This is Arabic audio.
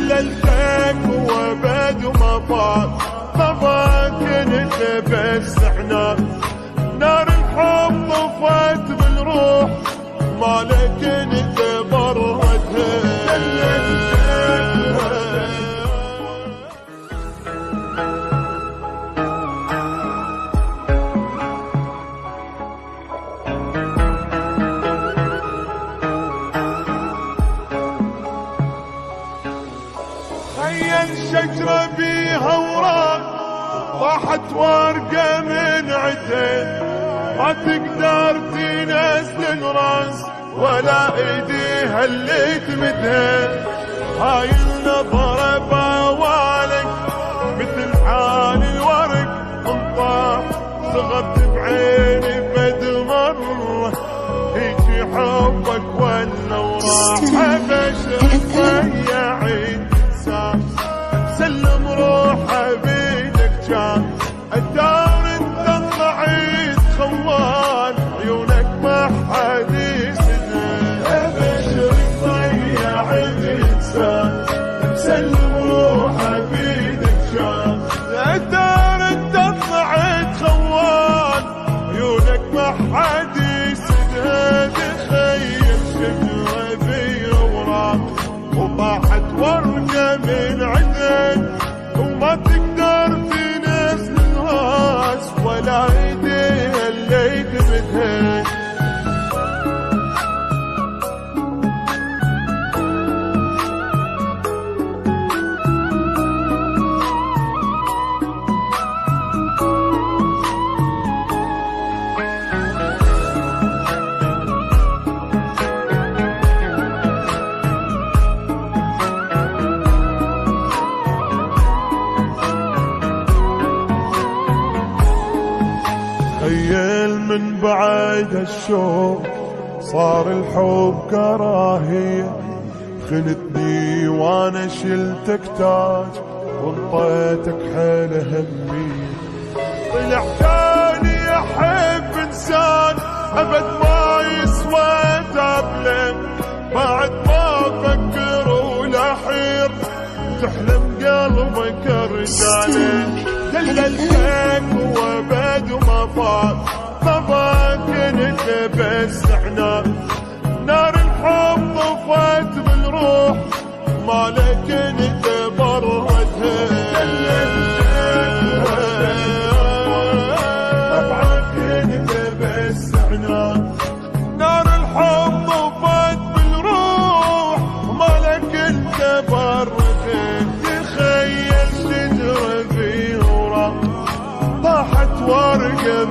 دللتك وابد ما فات كنت بس عناد نار الحب طفت بالروح ما لك انت بردها تخيل شجرة بيها وراق طاحت ورقة من عدين ما تقدر تنزل راس ولا ايديها اللي تمدها هاي النظرة باوالك مثل حال الورق انطاح صغرت بعيني بد مرة هيجي حبك ولا وراح ابشر ضيعين سلم روحه بيدك كان الدار انت طلعت خوان عيونك ما حد يسدها ابشر ضيع الانسان سلم روحه بيدك كان الدار انت طلعت خوان عيونك ما حد يسدها تخيل شجره بيوراق وطاحت ورقه من عدن وما تقدر تنزل الراس ولا ايديها اللي تمدها تخيل من بعد هالشوق صار الحب كراهية خنتني وانا شلتك تاج وانطيتك حيل همية طلع تاني احب انسان ابد ما يسوى تابلن بعد ما افكر ولا حير تحلم قلبك رجالين دللتك وابد وما فات كنت بس عناد نار الحب طفت بالروح ما لك انت بردها كنت بس عناد نار الحب طفت بالروح ما لك انت بردها تخيل شجرة في وراق طاحت ورقة